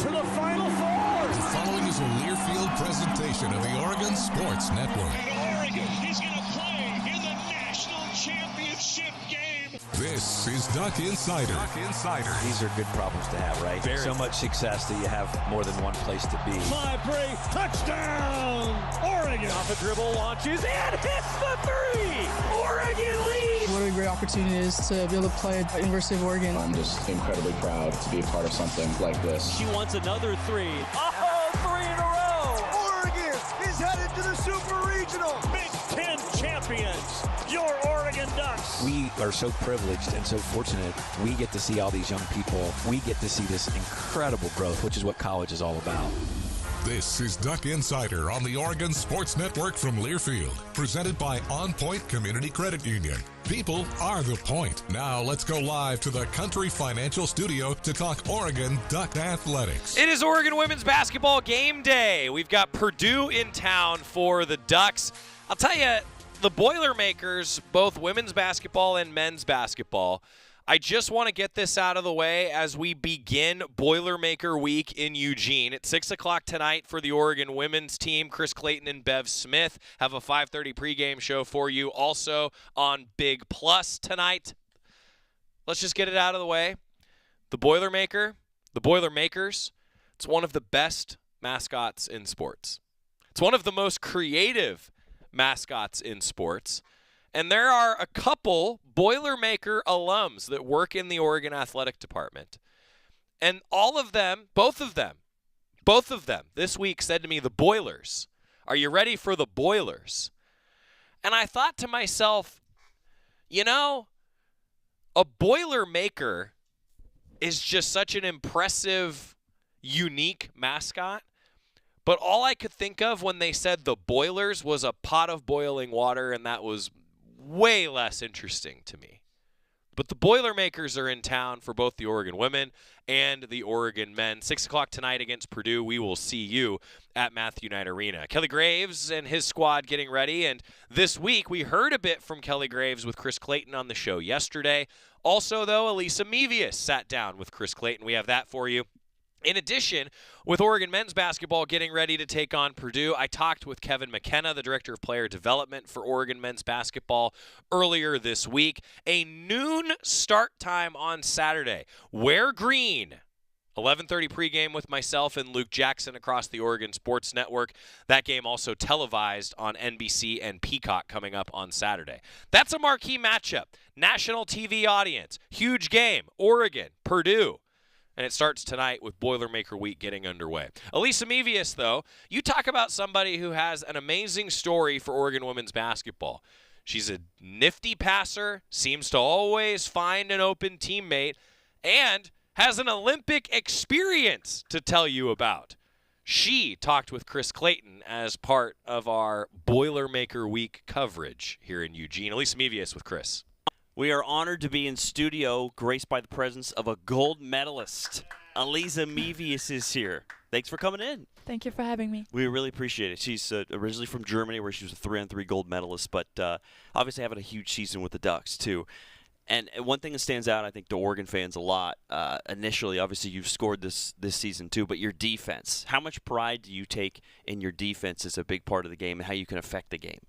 to the Final Four. The following is a Learfield presentation of the Oregon Sports Network. And Oregon is going to play in the national championship game. This is Duck Insider. These are good problems to have, right? So much success that you have more than one place to be. 5-3, touchdown, Oregon. Off a dribble, launches, and hits the three. Oregon leads. What a great opportunity it is to be able to play at University of Oregon. I'm just incredibly proud to be a part of something like this. She wants another three. Oh, three in a row. Oregon is headed to the Super Regional. Big Ten champions, your Oregon Ducks. We are so privileged and so fortunate. We get to see all these young people. We get to see this incredible growth, which is what college is all about. This is Duck Insider on the Oregon Sports Network from Learfield, presented by OnPoint Community Credit Union. People are the point. Now let's go live to the Country Financial Studio to talk Oregon Duck Athletics. It is Oregon women's basketball game day. We've got Purdue in town for the Ducks. I'll tell you, the Boilermakers, both women's basketball and men's basketball, I just want to get this out of the way as we begin Boilermaker Week in Eugene. At 6 o'clock tonight for the Oregon women's team, Chris Clayton and Bev Smith have a 5:30 pregame show for you. Also on Big Plus tonight. Let's just get it out of the way. The Boilermakers, it's one of the best mascots in sports. It's one of the most creative mascots in sports. And there are a couple Boilermaker alums that work in the Oregon Athletic Department. And all of them, both of them, this week said to me, the Boilers, are you ready for the Boilers? And I thought to myself, you know, a Boilermaker is just such an impressive, unique mascot. But all I could think of when they said the Boilers was a pot of boiling water, and that was way less interesting to me. But the Boilermakers are in town for both the Oregon women and the Oregon men. 6 o'clock tonight against Purdue. We will see you at Matthew Knight Arena. Kelly Graves and his squad getting ready. And this week we heard a bit from Kelly Graves with Chris Clayton on the show yesterday. Also, though, Elisa Mevius sat down with Chris Clayton. We have that for you. In addition, with Oregon men's basketball getting ready to take on Purdue, I talked with Kevin McKenna, the Director of Player Development for Oregon men's basketball, earlier this week. A noon start time on Saturday. Wear green. 11:30 pregame with myself and Luke Jackson across the Oregon Sports Network. That game also televised on NBC and Peacock coming up on Saturday. That's a marquee matchup. National TV audience. Huge game. Oregon, Purdue. And it starts tonight with Boilermaker Week getting underway. Elisa Mevius, though, you talk about somebody who has an amazing story for Oregon women's basketball. She's a nifty passer, seems to always find an open teammate, and has an Olympic experience to tell you about. She talked with Chris Clayton as part of our Boilermaker Week coverage here in Eugene. Elisa Mevius with Chris. We are honored to be in studio, graced by the presence of a gold medalist. Elisa Mevius is here. Thanks for coming in. Thank you for having me. We really appreciate it. She's originally from Germany, where she was a 3-on-3 gold medalist, but obviously having a huge season with the Ducks, too. And one thing that stands out, I think, to Oregon fans a lot, initially, obviously, you've scored this season, too, but your defense. How much pride do you take in your defense as a big part of the game and how you can affect the game?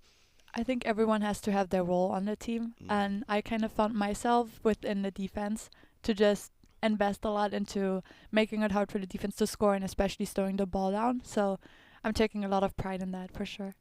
I think everyone has to have their role on the team, and I kind of found myself within the defense to just invest a lot into making it hard for the defense to score and especially slowing the ball down. So I'm taking a lot of pride in that for sure.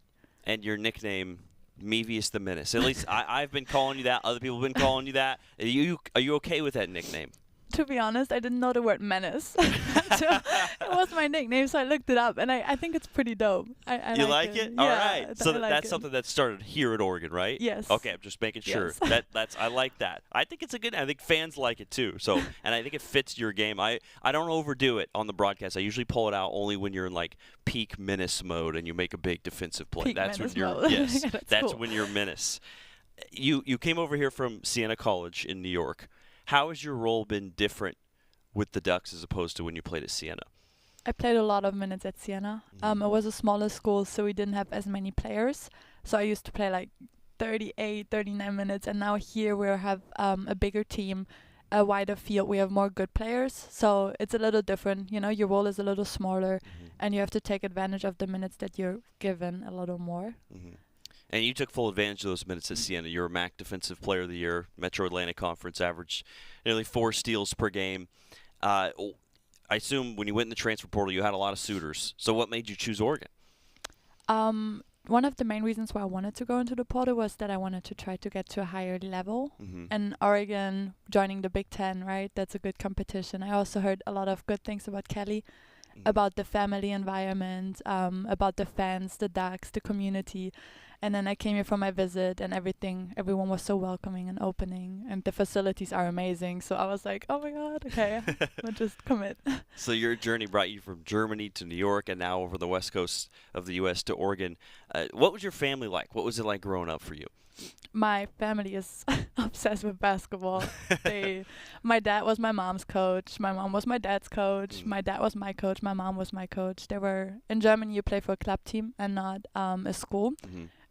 And your nickname, Mevius the Menace. At least I've been calling you that. Other people have been calling you that. Are you okay with that nickname? To be honest, I didn't know the word menace. So it was my nickname, so I looked it up, and I think it's pretty dope. I like it? Yeah, all right. So that's it. something that started here at Oregon, right? Yes. Okay, I'm just making sure. Yes. That's I like that. I think it's a good. I think fans like it too. So and I think it fits your game. I don't overdo it on the broadcast. I usually pull it out only when you're in like peak menace mode and you make a big defensive play. Peak that's when menace you're mode. yes. That's cool. when you're menace. You came over here from Siena College in New York. How has your role been different with the Ducks as opposed to when you played at Siena? I played a lot of minutes at Siena. It was a smaller school, so we didn't have as many players. So I used to play like 38, 39 minutes, and now here we have a bigger team, a wider field. We have more good players, so it's a little different. You know, your role is a little smaller, and you have to take advantage of the minutes that you're given a little more. And you took full advantage of those minutes at Siena. You're a MAC Defensive Player of the Year, Metro Atlantic Conference, averaged nearly 4 steals per game. I assume when you went in the transfer portal, you had a lot of suitors. So what made you choose Oregon? One of the main reasons why I wanted to go into the portal was that I wanted to try to get to a higher level. And Oregon joining the Big Ten, right? That's a good competition. I also heard a lot of good things about Kelly, about the family environment, about the fans, the Ducks, the community. And then I came here for my visit, and everyone was so welcoming and opening, and the facilities are amazing. So I was like, oh my God, okay, I'll just commit. So your journey brought you from Germany to New York and now over the west coast of the U.S. to Oregon. What was your family like? What was it like growing up for you? My family is obsessed with basketball. My dad was my mom's coach. My mom was my dad's coach. My dad was my coach. My mom was my coach. In Germany, you play for a club team and not a school.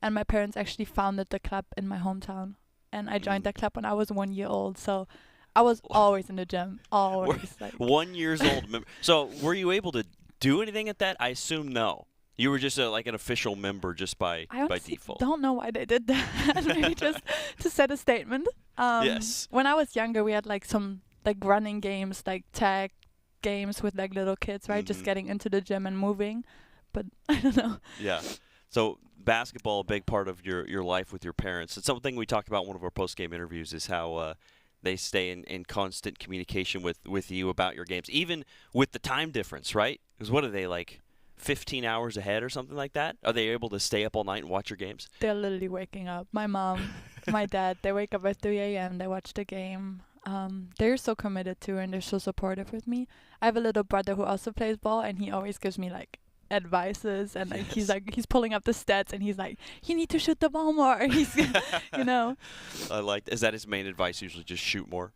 And my parents actually founded the club in my hometown. And I joined that club when I was 1 year old. So I was always in the gym. Always. 1 year old. So were you able to do anything at that? I assume no. You were just like an official member just by default. I don't know why they did that. Maybe just to set a statement. Yes. When I was younger, we had some running games, like tag games with little kids, right? Just getting into the gym and moving. But I don't know. Yeah. So basketball, a big part of your life with your parents. It's something we talked about in one of our post-game interviews is how they stay in constant communication with you about your games, even with the time difference, right? Because what are they, 15 hours ahead or something like that? Are they able to stay up all night and watch your games? They're literally waking up. My mom, my dad, they wake up at 3 a.m. They watch the game. They're so committed to, and they're so supportive with me. I have a little brother who also plays ball, and he always gives me advices, and he's pulling up the stats, and he's like, you need to shoot the ball more. He's Is that his main advice usually, just shoot more?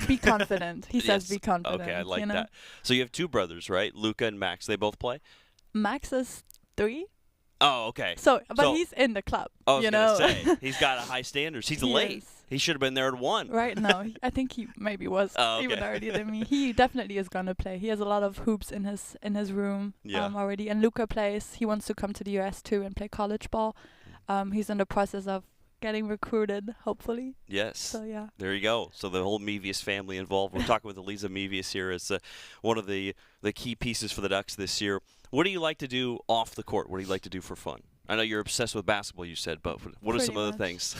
Be confident. He says be confident. Okay, I like that. So you have 2 brothers, right? Luca and Max. They both play? Max is 3. Oh, okay. But he's in the club. I was going to say, he's got a high standards. He's late. He should have been there at 1. Right, no. I think he maybe was even earlier than me. He definitely is going to play. He has a lot of hoops in his room already. And Luca plays. He wants to come to the U.S. too and play college ball. He's in the process of getting recruited, hopefully. Yes. So, yeah. There you go. So the whole Mevius family involved. We're talking with Elisa Mevius here as one of the key pieces for the Ducks this year. What do you like to do off the court? What do you like to do for fun? I know you're obsessed with basketball, you said, but what are some other things?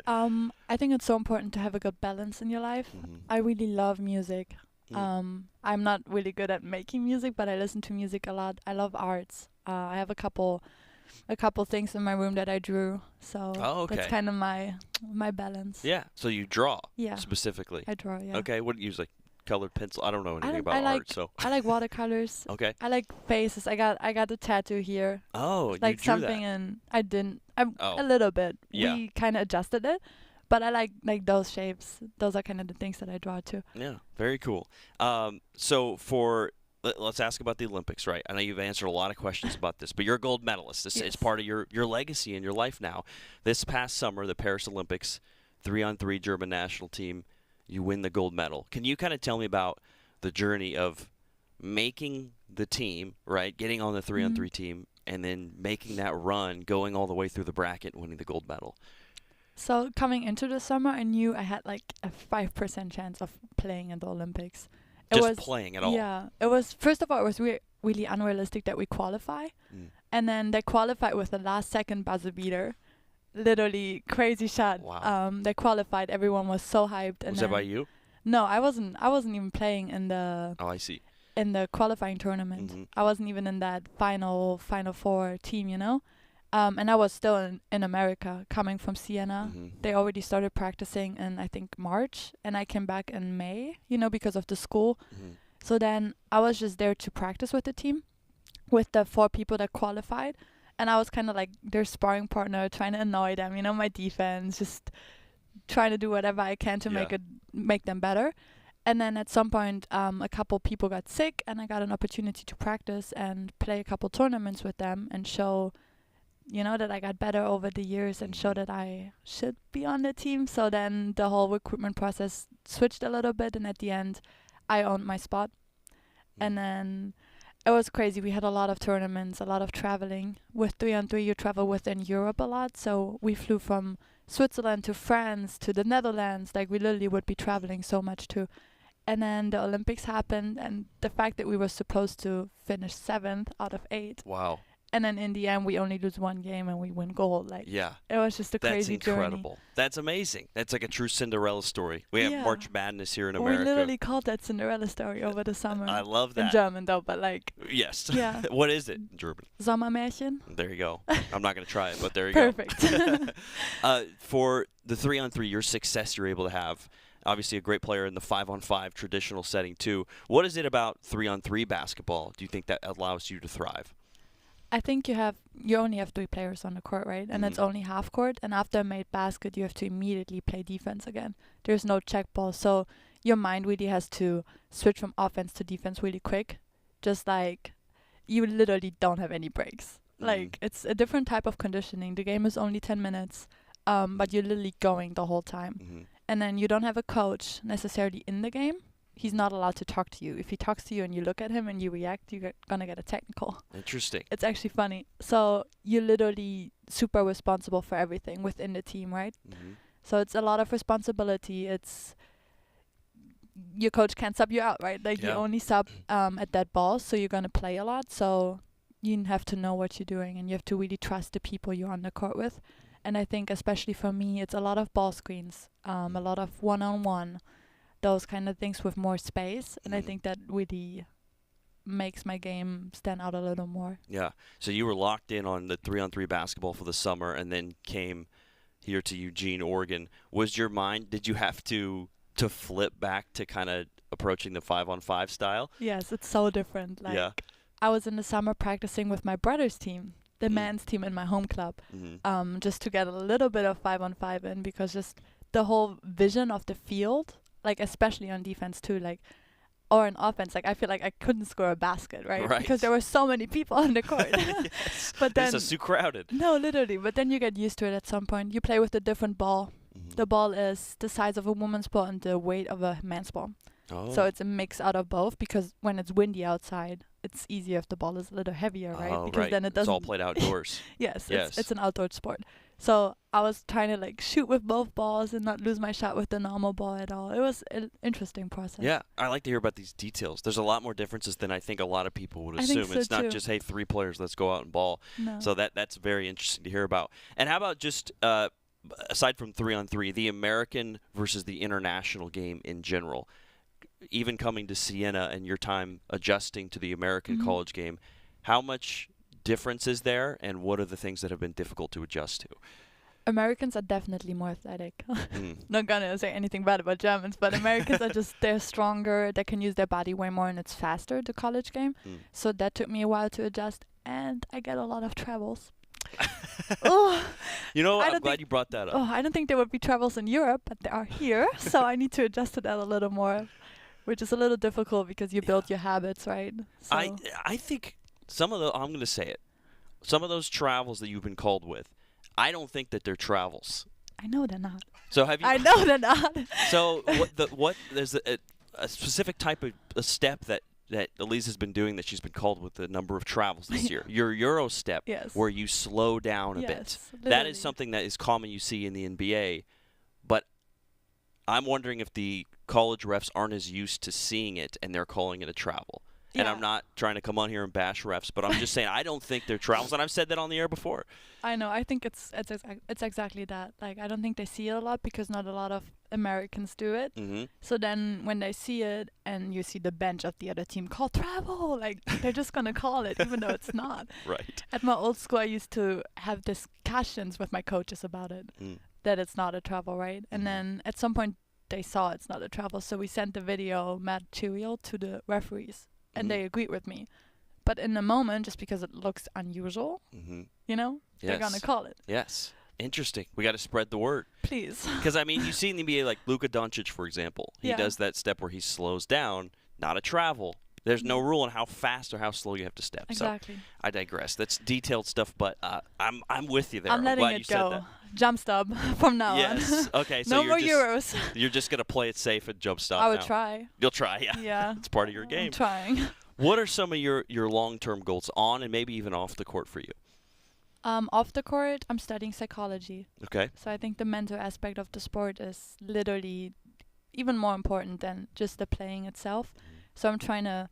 I think it's so important to have a good balance in your life. I really love music. I'm not really good at making music, but I listen to music a lot. I love arts. I have a couple things in my room that I drew, so that's kind of my balance. Yeah. So you draw. Yeah. Specifically. I draw. Yeah. Okay. What do you use, colored pencil? I don't know anything about art, so I like watercolors. Okay. I like faces. I got a tattoo here. Oh, you drew something, that. And I didn't. A little bit. Yeah. We kind of adjusted it. But I like those shapes. Those are kind of the things that I draw too. Yeah, very cool. Let's ask about the Olympics, right? I know you've answered a lot of questions about this, but you're a gold medalist. It's part of your legacy in your life now. This past summer, the Paris Olympics, 3-on-3 German national team, you win the gold medal. Can you kind of tell me about the journey of making the team, right, getting on the 3-on-3 team, and then making that run, going all the way through the bracket and winning the gold medal? So coming into the summer, I knew I had a 5% chance of playing in the Olympics. Playing at all? Yeah. First of all, it was really unrealistic that we qualify. And then they qualified with the last second buzzer beater. Literally crazy shot. Wow. They qualified. Everyone was so hyped. And was that by you? No, I wasn't even playing in the I see. In the qualifying tournament. I wasn't even in that final 4 team, and I was still in America, coming from Siena. They already started practicing in, I think, March, and I came back in May, because of the school. So then I was just there to practice with the team, with the 4 people that qualified, and I was kind of like their sparring partner, trying to annoy them, my defense, just trying to do whatever I can to make them better. And then at some point, a couple people got sick, and I got an opportunity to practice and play a couple tournaments with them and show that I got better over the years and showed that I should be on the team. So then the whole recruitment process switched a little bit, and at the end, I owned my spot. And then it was crazy. We had a lot of tournaments, a lot of traveling. With 3-on-3, you travel within Europe a lot. So we flew from Switzerland to France to the Netherlands. Like, we literally would be traveling so much too. And then the Olympics happened, and the fact that we were supposed to finish 7th out of 8. Wow. And then in the end, we only lose one game and we win gold. Like, yeah, it was just a crazy journey. That's incredible. That's amazing. That's like a true Cinderella story. We have March Madness here in America. We literally called that Cinderella story over the summer. I love that. In German, though, but like. Yes. Yeah. What is it in German? Sommermärchen. There you go. I'm not going to try it, but there you Perfect. go. For the 3-on-3, your success you're able to have, obviously a great player in the 5-on-5 traditional setting too. What is it about 3-on-3 basketball do you think that allows you to thrive? I think you only have 3 players on the court, right? And it's only half court. And after a made basket, you have to immediately play defense again. There's no check ball. So your mind really has to switch from offense to defense really quick. Just like you literally don't have any breaks. Like, it's a different type of conditioning. The game is only 10 minutes, but you're literally going the whole time. And then you don't have a coach necessarily in the game. He's not allowed to talk to you. If he talks to you and you look at him and you react, you're going to get a technical. Interesting. It's actually funny. So you're literally super responsible for everything within the team, right? So it's a lot of responsibility. It's your coach can't sub you out, right? Like, you only sub at that ball, so you're going to play a lot. So you have to know what you're doing, and you have to really trust the people you're on the court with. And I think especially for me, it's a lot of ball screens, a lot of one-on-one, those kind of things with more space. And I think that really makes my game stand out a little more. Yeah. So you were locked in on the 3-on-3 basketball for the summer and then came here to Eugene, Oregon. Was your mind, did you have to flip back to kind of approaching the 5-on-5 style? Yes, it's so different. Like, I was in the summer practicing with my brother's team, the men's team in my home club, just to get a little bit of 5-on-5 in, because just the whole vision of the field, like especially on defense too, like, or in offense, like I feel like I couldn't score a basket, right? Because there were so many people on the court. Yes. But then it's too crowded. No, literally. But then you get used to it at some point. You play with a different ball. The ball is the size of a woman's ball and the weight of a man's ball. So it's a mix out of both, because when it's windy outside, it's easier if the ball is a little heavier, right? Because then it doesn't. It's all played outdoors. Yes. It's an outdoor sport. So I was trying to like shoot with both balls and not lose my shot with the normal ball at all. It was an interesting process. Yeah, I like to hear about these details. There's a lot more differences than I think a lot of people would assume. So it's not just, hey, 3 players, let's go out and ball. No. So that's very interesting to hear about. And how about just aside from 3-on-3, the American versus the international game in general? Even coming to Siena and your time adjusting to the American college game, how much difference is there, and what are the things that have been difficult to adjust to? Americans are definitely more athletic. Not gonna say anything bad about Germans, but Americans are just, they're stronger, they can use their body way more, and it's faster, the college game. So that took me a while to adjust, and I get a lot of travels. You know, I'm glad you brought that up. I don't think there would be travels in Europe, but they are here, so I need to adjust to that a little more, which is a little difficult because you build your habits, right? So. I think some of I'm going to say it, some of those travels that you've been called with, I don't think that they're travels. I know they're not. So have you? I know they're not. So what there's a specific type of a step that Elisa's been doing that she's been called with a number of travels this year. Your Euro step, where you slow down a bit. Literally. That is something that is common you see in the NBA, but I'm wondering if the college refs aren't as used to seeing it and they're calling it a travel. And I'm not trying to come on here and bash refs, but I'm just saying I don't think they're travels, and I've said that on the air before. I know. I think it's exactly that. Like, I don't think they see it a lot because not a lot of Americans do it. So then when they see it and you see the bench of the other team call travel, like, they're just going to call it even though it's not. Right. At my old school, I used to have discussions with my coaches about it, that it's not a travel, right? And then at some point they saw it's not a travel, so we sent the video material to the referees. And they agreed with me. But in the moment, just because it looks unusual, you know, they're going to call it. Yes. Interesting. We got to spread the word. Please. Because, I mean, you see in the NBA, like Luka Doncic, for example. He does that step where he slows down. Not a travel. There's no rule on how fast or how slow you have to step. Exactly. So I digress. That's detailed stuff, but I'm with you there. I'm letting glad it you said go. that. Jump stop from now on. Yes. Okay. So no you're more just, Euros. You're just gonna play it safe and jump stop. I would now. try. You'll try. Yeah. Yeah. It's part of your game. I'm trying. What are some of your long-term goals on and maybe even off the court for you? Off the court, I'm studying psychology. Okay. So I think the mental aspect of the sport is literally even more important than just the playing itself. So I'm trying to,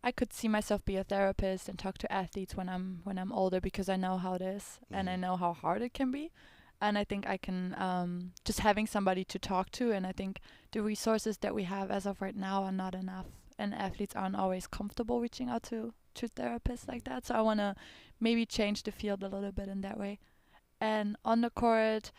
I could see myself be a therapist and talk to athletes when I'm older because I know how it is and I know how hard it can be. And I think I can just having somebody to talk to, and I think the resources that we have as of right now are not enough, and athletes aren't always comfortable reaching out to therapists like that. So I want to maybe change the field a little bit in that way. And on the court,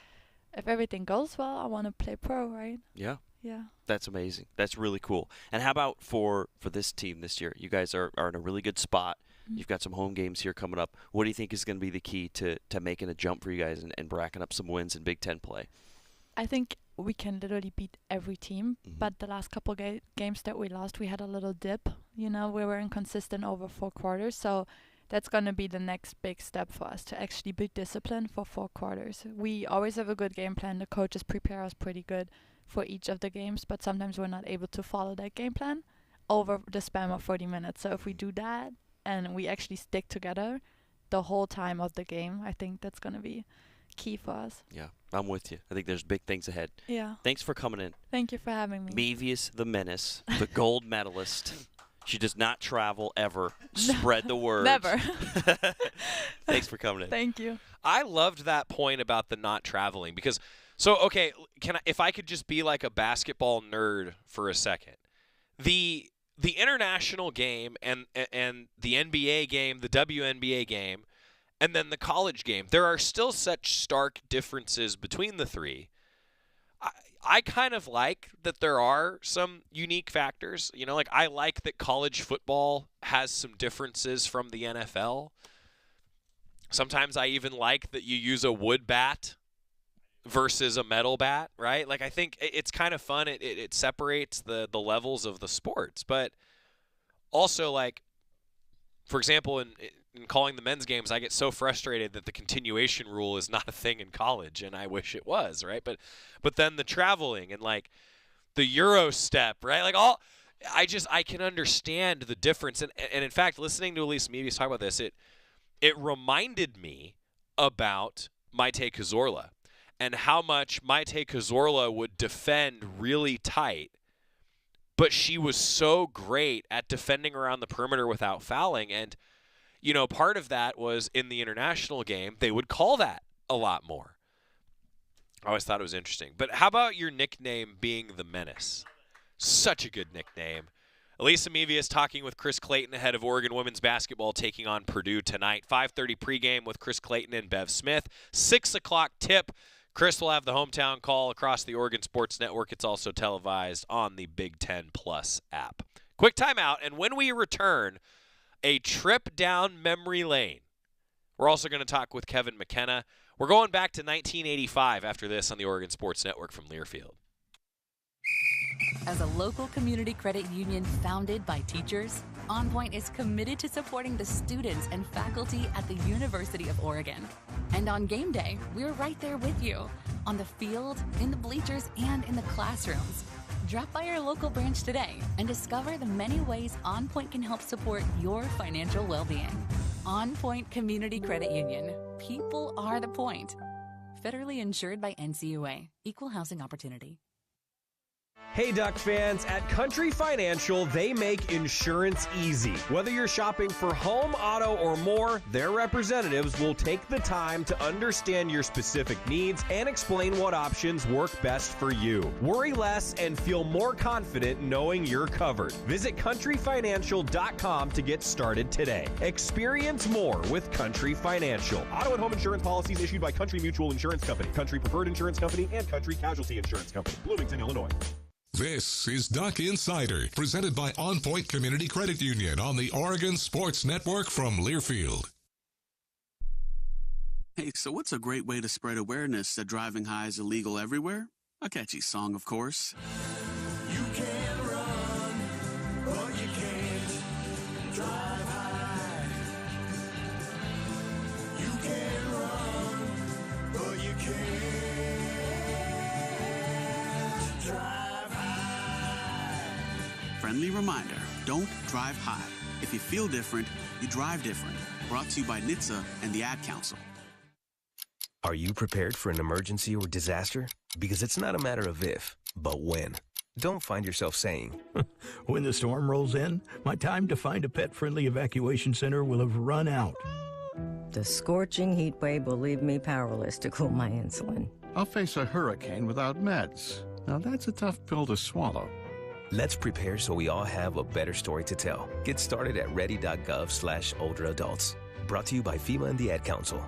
if everything goes well, I want to play pro, right? Yeah. Yeah. That's amazing. That's really cool. And how about for this team this year? You guys are in a really good spot. You've got some home games here coming up. What do you think is going to be the key to making a jump for you guys and bracking up some wins in Big Ten play? I think we can literally beat every team, but the last couple games that we lost, we had a little dip. We were inconsistent over 4 quarters, so that's going to be the next big step for us to actually be disciplined for 4 quarters. We always have a good game plan. The coaches prepare us pretty good for each of the games, but sometimes we're not able to follow that game plan over the span of 40 minutes. So if we do that and we actually stick together the whole time of the game, I think that's going to be key for us. Yeah, I'm with you. I think there's big things ahead. Yeah. Thanks for coming in. Thank you for having me. Mevius the Menace, the gold medalist. She does not travel ever. Spread the word. Never. Thanks for coming in. Thank you. I loved that point about the not traveling because, okay, if I could just be like a basketball nerd for a second, the international game and the NBA game, the WNBA game, and then the college game, there are still such stark differences between the three. I kind of like that there are some unique factors. I like that college football has some differences from the NFL. Sometimes I even like that you use a wood bat versus a metal bat, right? I think it's kind of fun. It separates the levels of the sports. But also, for example, in calling the men's games, I get so frustrated that the continuation rule is not a thing in college, and I wish it was, right? But then the traveling and the Euro step, right? I can understand the difference. And in fact, listening to Elisa Mevius talk about this, it reminded me about Maite Cazorla and how much Maite Cazorla would defend really tight, but she was so great at defending around the perimeter without fouling. And part of that was in the international game, they would call that a lot more. I always thought it was interesting. But how about your nickname being the Menace? Such a good nickname. Elisa Mevius talking with Chris Clayton ahead of Oregon women's basketball taking on Purdue tonight. 5:30 pregame with Chris Clayton and Bev Smith. 6 o'clock tip. Chris will have the hometown call across the Oregon Sports Network. It's also televised on the Big Ten Plus app. Quick timeout, and when we return, a trip down memory lane. We're also going to talk with Kevin McKenna. We're going back to 1985 after this on the Oregon Sports Network from Learfield. As a local community credit union founded by teachers, OnPoint is committed to supporting the students and faculty at the University of Oregon. And on game day, we're right there with you, on the field, in the bleachers, and in the classrooms. Drop by your local branch today and discover the many ways OnPoint can help support your financial well-being. OnPoint Community Credit Union. People are the point. Federally insured by NCUA. Equal housing opportunity. Hey Duck fans, at Country Financial, they make insurance easy. Whether you're shopping for home, auto, or more, their representatives will take the time to understand your specific needs and explain what options work best for you. Worry less and feel more confident knowing you're covered. Visit countryfinancial.com to get started today. Experience more with Country Financial. Auto and home insurance policies issued by Country Mutual Insurance Company, Country Preferred Insurance Company, and Country Casualty Insurance Company, Bloomington, Illinois. This is Duck Insider, presented by OnPoint Community Credit Union on the Oregon Sports Network from Learfield. Hey, so what's a great way to spread awareness that driving high is illegal everywhere? A catchy song, of course. You can run, but you can't friendly reminder, don't drive high. If you feel different, you drive different. Brought to you by NHTSA and the Ad Council. Are you prepared for an emergency or disaster? Because it's not a matter of if, but when. Don't find yourself saying, when the storm rolls in, my time to find a pet-friendly evacuation center will have run out. The scorching heat wave will leave me powerless to cool my insulin. I'll face a hurricane without meds. Now that's a tough pill to swallow. Let's prepare so we all have a better story to tell. Get started at ready.gov/older adults. Brought to you by FEMA and the Ad Council.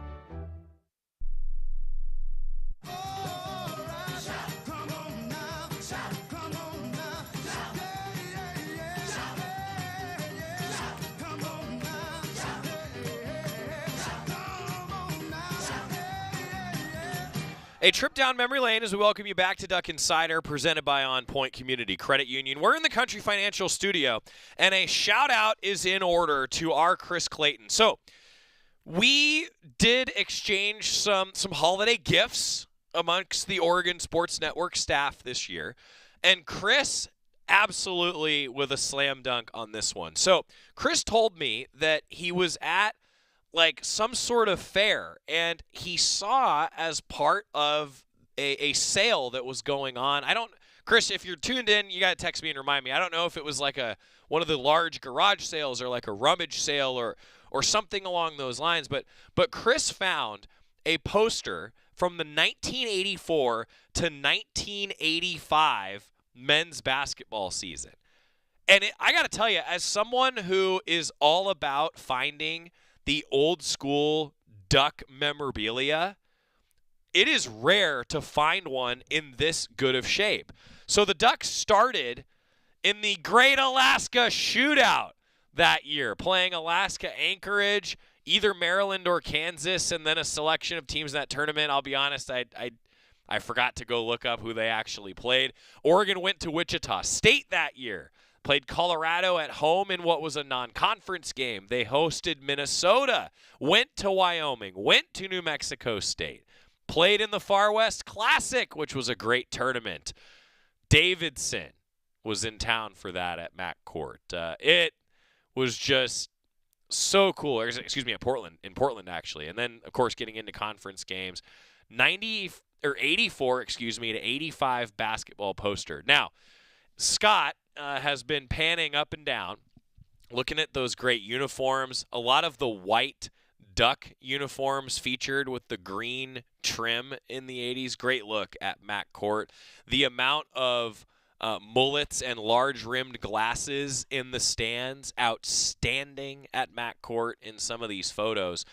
A trip down memory lane as we welcome you back to Duck Insider, presented by OnPoint Community Credit Union. We're in the Country Financial studio, and a shout-out is in order to our Chris Clayton. So, we did exchange some holiday gifts amongst the Oregon Sports Network staff this year, and Chris absolutely with a slam dunk on this one. So, Chris told me that he was at like some sort of fair, and he saw as part of a sale that was going on. Chris, if you're tuned in, you got to text me and remind me. I don't know if it was like one of the large garage sales or like a rummage sale or something along those lines, but Chris found a poster from the 1984 to 1985 men's basketball season. And I got to tell you, as someone who is all about finding the old school Duck memorabilia, it is rare to find one in this good of shape. So the Ducks started in the Great Alaska Shootout that year, playing Alaska Anchorage, either Maryland or Kansas, and then a selection of teams in that tournament. I'll be honest, I forgot to go look up who they actually played. Oregon went to Wichita State that year. Played Colorado at home in what was a non-conference game. They hosted Minnesota, went to Wyoming, went to New Mexico State, played in the Far West Classic, which was a great tournament. Davidson was in town for that at Mac Court. It was just so cool. Excuse me, in Portland actually. And then, of course, getting into conference games. 84 to 85 basketball poster. Now, Scott has been panning up and down, looking at those great uniforms. A lot of the white Duck uniforms featured with the green trim in the 80s. Great look at Mac Court. The amount of mullets and large-rimmed glasses in the stands, outstanding at Mac Court in some of these photos.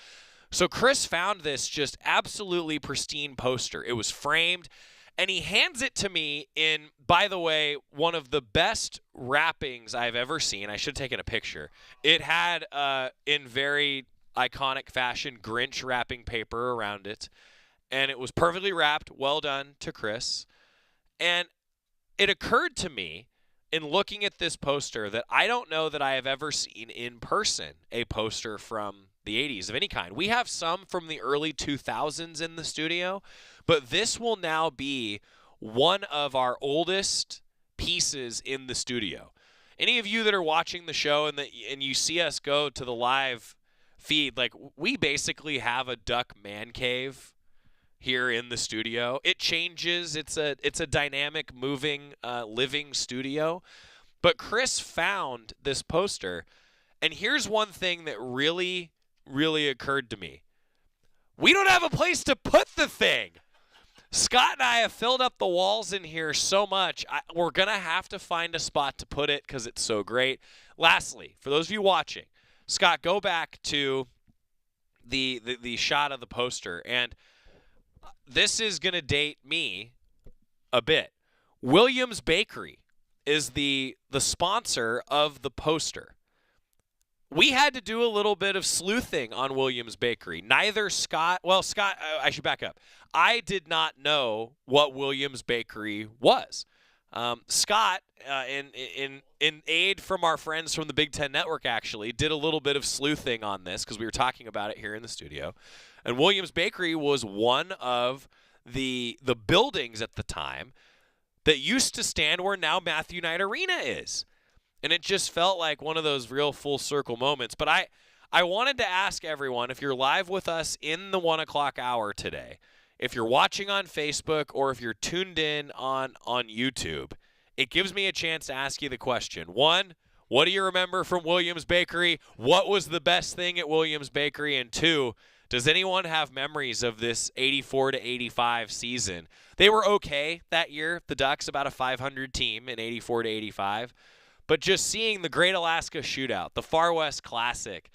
So Chris found this just absolutely pristine poster. It was framed, and he hands it to me in, by the way, one of the best wrappings I've ever seen. I should have taken a picture. It had, in very iconic fashion, Grinch wrapping paper around it. And it was perfectly wrapped. Well done to Chris. And it occurred to me in looking at this poster that I don't know that I have ever seen in person a poster from the 80s of any kind. We have some from the early 2000s in the studio, but this will now be one of our oldest pieces in the studio. Any of you that are watching the show and you see us go to the live feed, like, we basically have a Duck man cave here in the studio. It changes. It's a dynamic, moving, living studio. But Chris found this poster, and here's one thing that really occurred to me. We don't have a place to put the thing. Scott and I have filled up the walls in here so much, we're going to have to find a spot to put it because it's so great. Lastly, for those of you watching, Scott, go back to the shot of the poster, and this is going to date me a bit. Williams Bakery is the sponsor of the poster. We had to do a little bit of sleuthing on Williams Bakery. Scott, I should back up. I did not know what Williams Bakery was. Scott, in aid from our friends from the Big Ten Network, actually, did a little bit of sleuthing on this because we were talking about it here in the studio. And Williams Bakery was one of the buildings at the time that used to stand where now Matthew Knight Arena is. And it just felt like one of those real full circle moments. But I wanted to ask everyone, if you're live with us in the 1 o'clock hour today, if you're watching on Facebook or if you're tuned in on YouTube, it gives me a chance to ask you the question. 1, what do you remember from Williams Bakery? What was the best thing at Williams Bakery? And 2, does anyone have memories of this 84-85 season? They were okay that year, the Ducks, about a 500 team in 84-85. But just seeing the Great Alaska Shootout, the Far West Classic,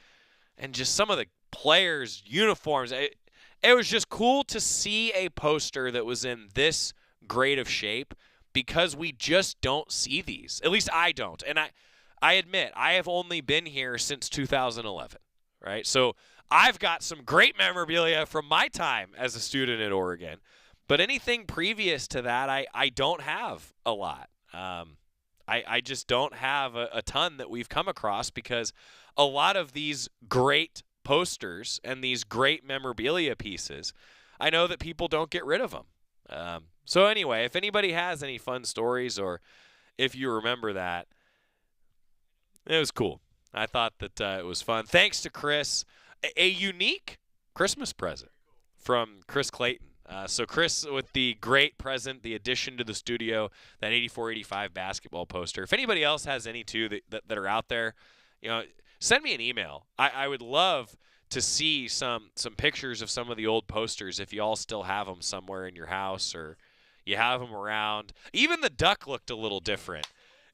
and just some of the players' uniforms, it was just cool to see a poster that was in this great of shape, because we just don't see these. At least I don't. And I admit, I have only been here since 2011, right? So I've got some great memorabilia from my time as a student at Oregon. But anything previous to that, I don't have a lot. I just don't have a ton that we've come across, because a lot of these great posters and these great memorabilia pieces, I know that people don't get rid of them. So anyway, if anybody has any fun stories, or if you remember that, it was cool. I thought that it was fun. Thanks to Chris. A unique Christmas present from Chris Clayton. So Chris with the great present, the addition to the studio, that 84-85 basketball poster. If anybody else has any too that are out there, send me an email. I would love to see some pictures of some of the old posters, if you all still have them somewhere in your house or you have them around. Even the duck looked a little different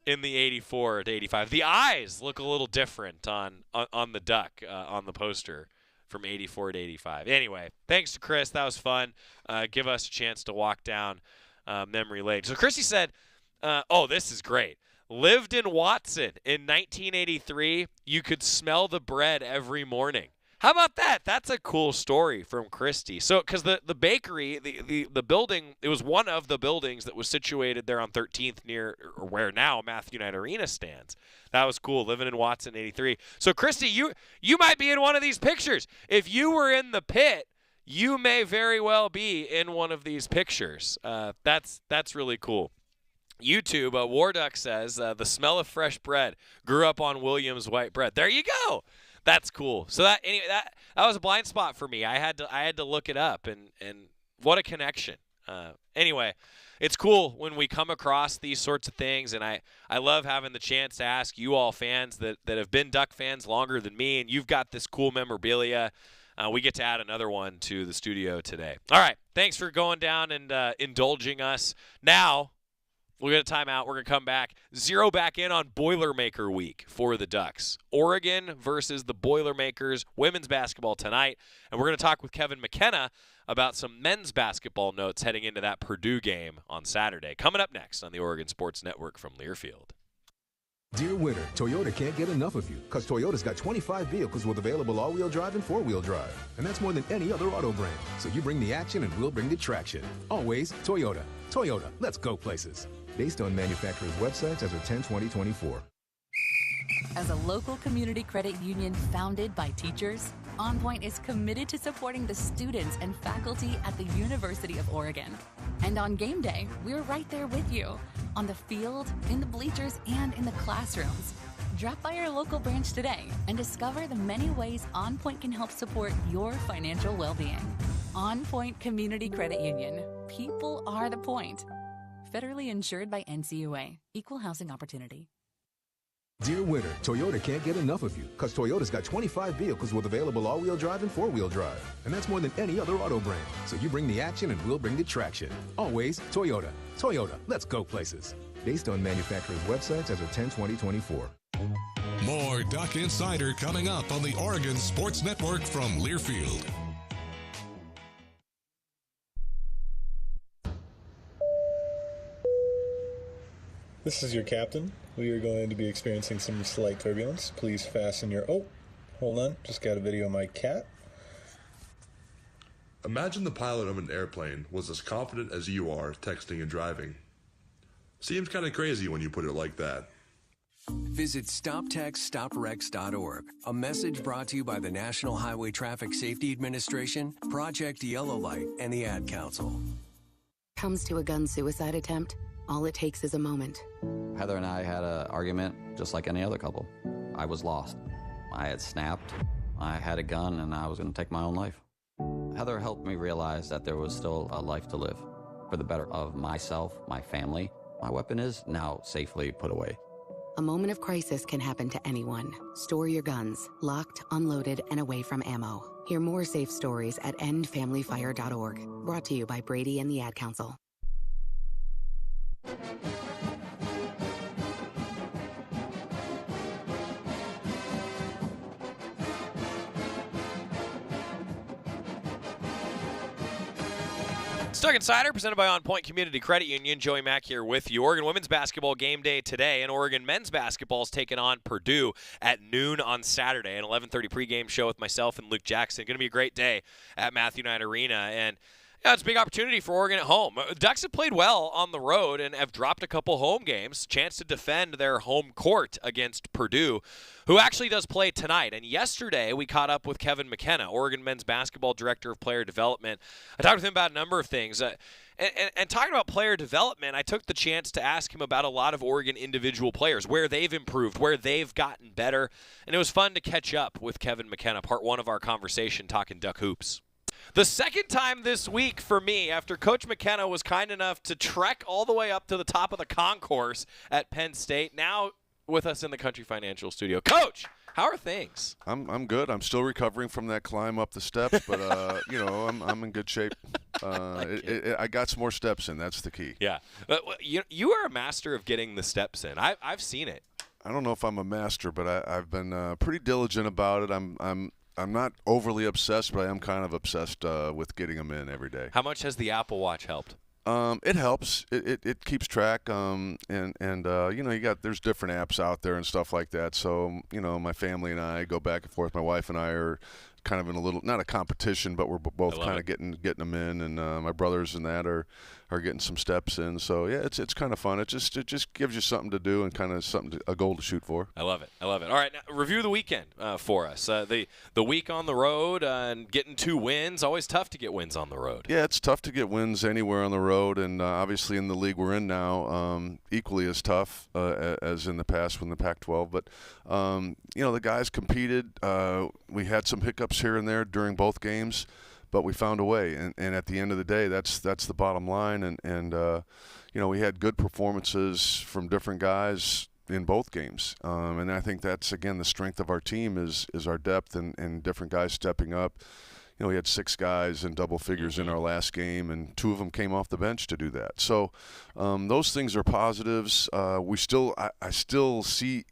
in the 84-85. The eyes look a little different on the duck on the poster from 84-85. Anyway, thanks to Chris. That was fun. Give us a chance to walk down memory lane. So Chrissy said, this is great. Lived in Watson in 1983. You could smell the bread every morning. How about that? That's a cool story from Christy. So, because the bakery, the building, it was one of the buildings that was situated there on 13th near where now Matthew Knight Arena stands. That was cool, living in Watson 83. So, Christy, you might be in one of these pictures. If you were in the pit, you may very well be in one of these pictures. That's really cool. YouTube, Warduck says, the smell of fresh bread. Grew up on Williams white bread. There you go. That's cool. So that was a blind spot for me. I had to look it up, and what a connection. Anyway, it's cool when we come across these sorts of things, and I love having the chance to ask you all fans that have been Duck fans longer than me, and you've got this cool memorabilia. We get to add another one to the studio today. All right, thanks for going down and indulging us. Now, we'll get a timeout. We're going to come back, zero back in on Boilermaker Week for the Ducks. Oregon versus the Boilermakers, women's basketball tonight. And we're going to talk with Kevin McKenna about some men's basketball notes heading into that Purdue game on Saturday. Coming up next on the Oregon Sports Network from Learfield. Dear winter, Toyota can't get enough of you, because Toyota's got 25 vehicles with available all-wheel drive and four-wheel drive. And that's more than any other auto brand. So you bring the action and we'll bring the traction. Always Toyota. Toyota, let's go places. Based on manufacturer's websites as of 10/20/24. As a local community credit union founded by teachers, OnPoint is committed to supporting the students and faculty at the University of Oregon. And on game day, we're right there with you, on the field, in the bleachers, and in the classrooms. Drop by our local branch today and discover the many ways OnPoint can help support your financial well-being. OnPoint Community Credit Union. People are the point. Federally insured by NCUA. Equal housing opportunity. Dear winter, Toyota can't get enough of you, because Toyota's got 25 vehicles with available all-wheel drive and four-wheel drive. And that's more than any other auto brand. So you bring the action and we'll bring the traction. Always Toyota. Toyota, let's go places. Based on manufacturer's websites as of 10/20/24. More Duck Insider coming up on the Oregon Sports Network from Learfield. This is your captain. We are going to be experiencing some slight turbulence. Please fasten your... Oh, hold on. Just got a video of my cat. Imagine the pilot of an airplane was as confident as you are texting and driving. Seems kind of crazy when you put it like that. Visit StopTextStopWrecks.org. A message brought to you by the National Highway Traffic Safety Administration, Project Yellow Light, and the Ad Council. Comes to a gun suicide attempt, All it takes is a moment. Heather and I had an argument just like any other couple. I was lost. I had snapped. I had a gun, and I was going to take my own life. Heather helped me realize that there was still a life to live for the better of myself, my family. My weapon is now safely put away. A moment of crisis can happen to anyone. Store your guns, locked, unloaded, and away from ammo. Hear more safe stories at endfamilyfire.org. Brought to you by Brady and the Ad Council. Duck Insider, presented by OnPoint Community Credit Union. Joey Mack here with you. Oregon women's basketball game day today, and Oregon men's basketball is taking on Purdue at noon on Saturday. An 11:30 pregame show with myself and Luke Jackson. Going to be a great day at Matthew Knight Arena, and it's a big opportunity for Oregon at home. Ducks have played well on the road and have dropped a couple home games. Chance to defend their home court against Purdue, who actually does play tonight. And yesterday, we caught up with Kevin McKenna, Oregon men's basketball director of player development. I talked with him about a number of things. And talking about player development, I took the chance to ask him about a lot of Oregon individual players, where they've improved, where they've gotten better. And it was fun to catch up with Kevin McKenna, part one of our conversation talking Duck Hoops. The second time this week for me, after Coach McKenna was kind enough to trek all the way up to the top of the concourse at Penn State, now with us in the Country Financial studio. Coach, how are things? I'm good. I'm still recovering from that climb up the steps, but I'm in good shape. I got some more steps in. That's the key. Yeah, but you are a master of getting the steps in. I've seen it. I don't know if I'm a master, but I've been pretty diligent about it. I'm not overly obsessed, but I am kind of obsessed with getting them in every day. How much has the Apple Watch helped? It helps. It keeps track. There's different apps out there and stuff like that. So my family and I go back and forth. My wife and I are kind of in a little, not a competition, but we're both kind of getting them in, and my brothers and that are getting some steps in. So yeah, it's kind of fun. It just gives you something to do and kind of a goal to shoot for. I love it. All right, now review the weekend for us. The week on the road and getting 2 wins. Always tough to get wins on the road. Yeah, it's tough to get wins anywhere on the road, and obviously in the league we're in now, equally as tough as in the past when the Pac-12. But the guys competed. We had some hiccups here and there during both games, but we found a way, and at the end of the day, that's the bottom line. And we had good performances from different guys in both games, and I think that's again the strength of our team is our depth and different guys stepping up. We had 6 guys in double figures in our last game, and 2 of them came off the bench to do that. So those things are positives. I still see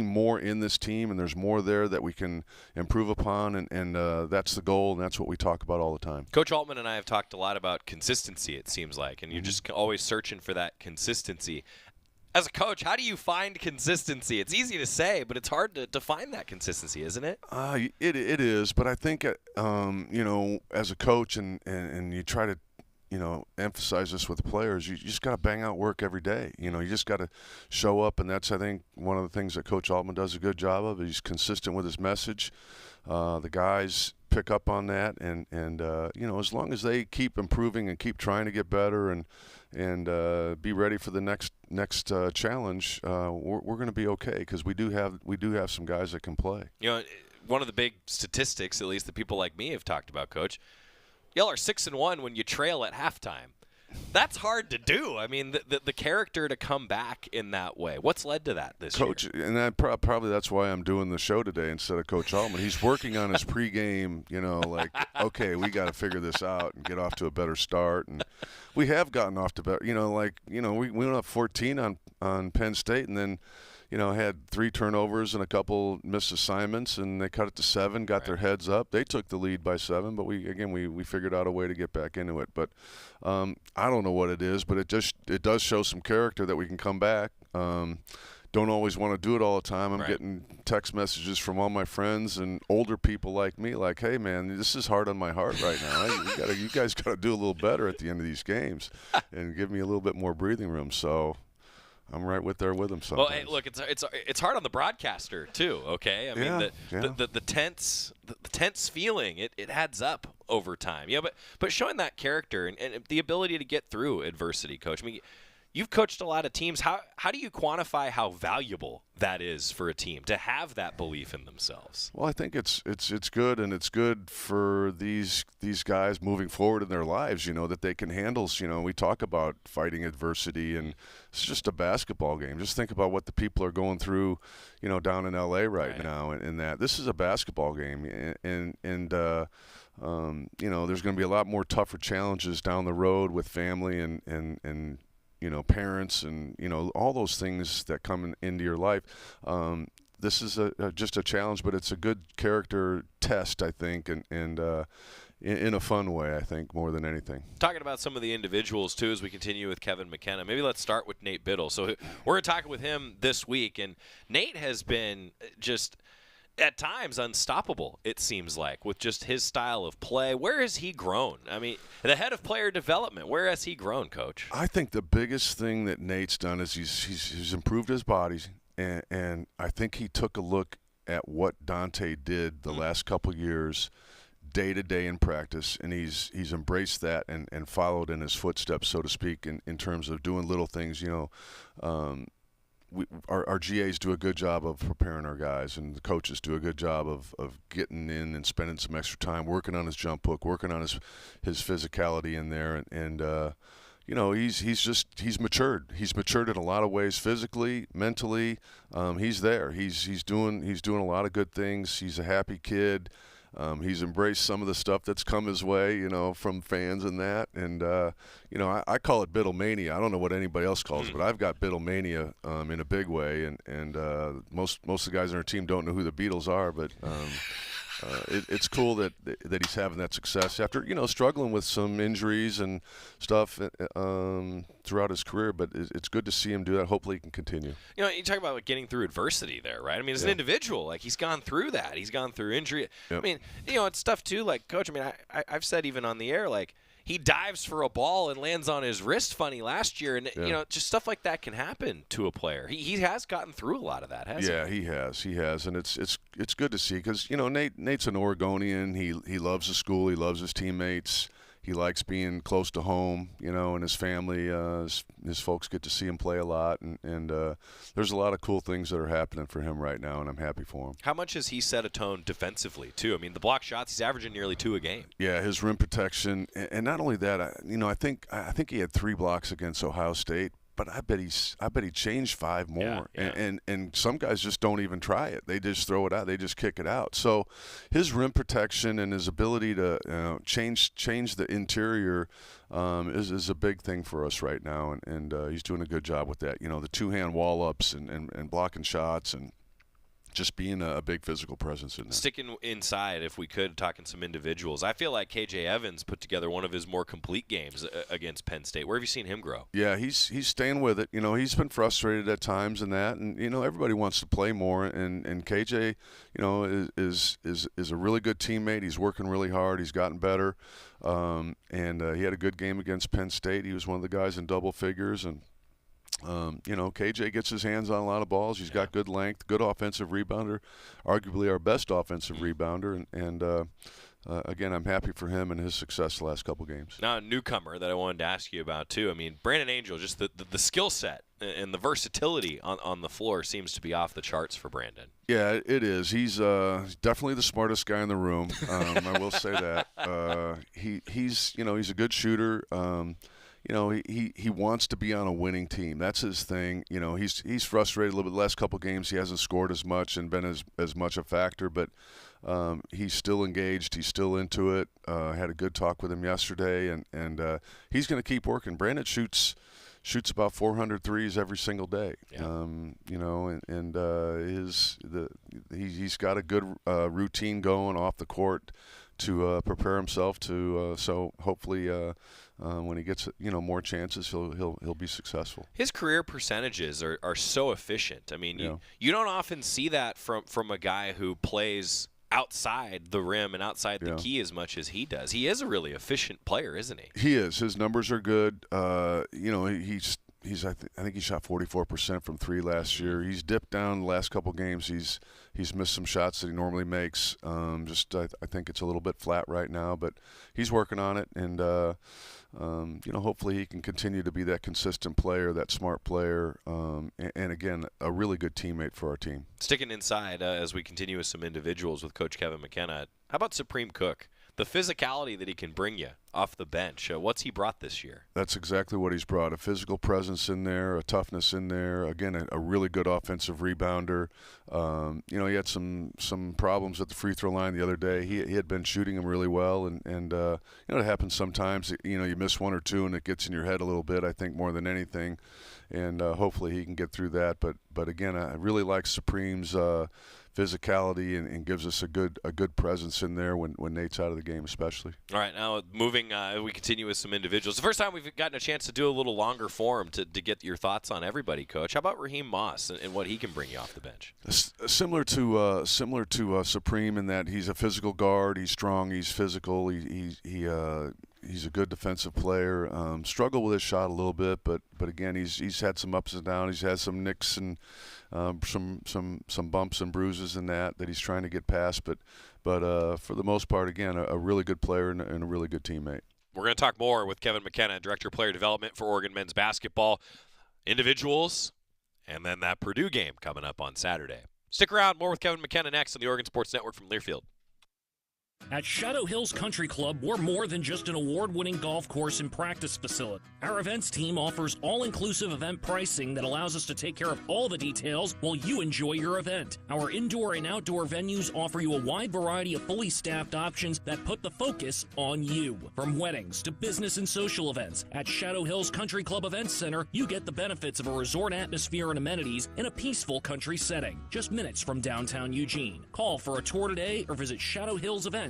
more in this team, and there's more there that we can improve upon, and that's the goal, and that's what we talk about all the time. Coach Altman and I have talked a lot about consistency, it seems like, and you're just always searching for that consistency. As a coach, how do you find consistency? It's easy to say, but it's hard to find that consistency, isn't it? It is, but I think, as a coach and you try to, emphasize this with the players, you just got to bang out work every day. You just got to show up, and that's, I think, one of the things that Coach Altman does a good job of. He's consistent with his message. The guys pick up on that, and as long as they keep improving and keep trying to get better and be ready for the next challenge, we're going to be okay, because we do have some guys that can play. One of the big statistics, at least that people like me have talked about, Coach, y'all are 6-1 when you trail at halftime. That's hard to do. I mean, the character to come back in that way. What's led to that this year? Coach, and probably that's why I'm doing the show today instead of Coach Altman. He's working on his pregame, okay, we got to figure this out and get off to a better start. And we have gotten off to better, we went up 14 on Penn State, and then, had 3 turnovers and a couple missed assignments, and they cut it to 7, got their heads up. They took the lead by 7, but we figured out a way to get back into it. But I don't know what it is, but it does show some character that we can come back. Don't always want to do it all the time. I'm getting text messages from all my friends and older people like me, like, "Hey, man, this is hard on my heart right now. You guys got to do a little better at the end of these games and give me a little bit more breathing room." So I'm right there with them sometimes. Well, hey, look, it's hard on the broadcaster too. Okay, I mean the tense feeling it adds up over time. Yeah, but showing that character and the ability to get through adversity, Coach. I mean, you've coached a lot of teams. How do you quantify how valuable that is for a team to have that belief in themselves? Well, I think it's good, and it's good for these guys moving forward in their lives, that they can handle. We talk about fighting adversity, and it's just a basketball game. Just think about what the people are going through, down in L.A. right now, and that this is a basketball game, and there's going to be a lot more tougher challenges down the road with family and parents and, all those things that come into your life. This is just a challenge, but it's a good character test, I think, and in a fun way, I think, more than anything. Talking about some of the individuals, too, as we continue with Kevin McKenna. Maybe let's start with Nate Biddle. So we're talking with him this week, and Nate has been just – at times unstoppable, it seems like, with just his style of play. Where has he grown? I mean, the head of player development, where has he grown, Coach? I think the biggest thing that Nate's done is he's improved his body, and I think he took a look at what Dante did the last couple years, day to day in practice, and he's embraced that and followed in his footsteps, so to speak, in terms of doing little things, Our GAs do a good job of preparing our guys, and the coaches do a good job of getting in and spending some extra time working on his jump hook, working on his physicality in there, and he's matured. He's matured in a lot of ways, physically, mentally. He's there. He's doing a lot of good things. He's a happy kid. He's embraced some of the stuff that's come his way, from fans and that. And, I call it Biddlemania. I don't know what anybody else calls it, but I've got Biddlemania in a big way. And most of the guys on our team don't know who the Beatles are, but it's cool that he's having that success after, struggling with some injuries and stuff throughout his career. But it's good to see him do that. Hopefully he can continue. You talk about getting through adversity there, right? I mean, as an individual, he's gone through that. He's gone through injury. Yep. I mean, it's stuff too, Coach, I've said even on the air, he dives for a ball and lands on his wrist funny last year, and just stuff like that can happen to a player. He has gotten through a lot of that, hasn't he? Yeah, he has, and it's good to see because Nate's an Oregonian. He loves the school, he loves his teammates. He likes being close to home, and his family, his folks get to see him play a lot, and there's a lot of cool things that are happening for him right now, and I'm happy for him. How much has he set a tone defensively, too? I mean, the block shots, he's averaging nearly 2 a game. Yeah, his rim protection, and not only that, I think he had 3 blocks against Ohio State. But I bet he changed 5 more, yeah. And some guys just don't even try it. They just throw it out. They just kick it out. So his rim protection and his ability to change the interior is a big thing for us right now, and he's doing a good job with that. The 2-hand wall ups and blocking shots and just being a big physical presence in there. Sticking inside, if we could, talking some individuals. I feel like KJ Evans put together one of his more complete games against Penn State. Where have you seen him grow? Yeah, he's staying with it. He's been frustrated at times and that, and everybody wants to play more. And KJ, is a really good teammate. He's working really hard. He's gotten better, and he had a good game against Penn State. He was one of the guys in double figures, and KJ gets his hands on a lot of balls. He's got good length, good offensive rebounder, arguably our best offensive rebounder. And again, I'm happy for him and his success the last couple games. Now, a newcomer that I wanted to ask you about, too. I mean, Brandon Angel, just the skill set and the versatility on the floor seems to be off the charts for Brandon. Yeah, it is. He's definitely the smartest guy in the room. I will say that. He's a good shooter. He wants to be on a winning team. That's his thing. He's frustrated a little bit. The last couple games he hasn't scored as much and been as much a factor, but he's still engaged. He's still into it. Had a good talk with him yesterday, and he's going to keep working. Brandon shoots about 400 threes every single day. Yeah. He's got a good routine going off the court to prepare himself to. So hopefully. When he gets more chances, he'll be successful. His career percentages are so efficient. I mean, you don't often see that from a guy who plays outside the rim and outside the key as much as he does. He is a really efficient player, isn't he? He is. His numbers are good. I think he shot 44% from three last year. He's dipped down the last couple games. He's missed some shots that he normally makes. I think it's a little bit flat right now, but he's working on it, and hopefully he can continue to be that consistent player, that smart player, and again, a really good teammate for our team. Sticking inside as we continue with some individuals with Coach Kevin McKenna, how about Supreme Cook? The physicality that he can bring you off the bench. What's he brought this year? That's exactly what he's brought. A physical presence in there, a toughness in there. Again, a really good offensive rebounder. He had some problems at the free throw line the other day. He had been shooting them really well, and it happens sometimes. You miss one or two and it gets in your head a little bit, I think, more than anything. And hopefully he can get through that. But again, I really like Supreme's physicality and gives us a good presence in there when Nate's out of the game, especially. All right, now moving, we continue with some individuals. The first time we've gotten a chance to do a little longer form to get your thoughts on everybody, Coach. How about Raheem Moss and what he can bring you off the bench? Similar to Supreme in that he's a physical guard. He's strong. He's physical. He's a good defensive player. Struggled with his shot a little bit, but again, he's had some ups and downs. He's had some nicks and some bumps and bruises in that he's trying to get past. But for the most part, again, a really good player and a really good teammate. We're going to talk more with Kevin McKenna, Director of Player Development for Oregon men's basketball, individuals, and then that Purdue game coming up on Saturday. Stick around. More with Kevin McKenna next on the Oregon Sports Network from Learfield. At Shadow Hills Country Club, we're more than just an award-winning golf course and practice facility. Our events team offers all-inclusive event pricing that allows us to take care of all the details while you enjoy your event. Our indoor and outdoor venues offer you a wide variety of fully staffed options that put the focus on you. From weddings to business and social events, at Shadow Hills Country Club Events Center, you get the benefits of a resort atmosphere and amenities in a peaceful country setting, just minutes from downtown Eugene. Call for a tour today or visit shadowhillsevents.com.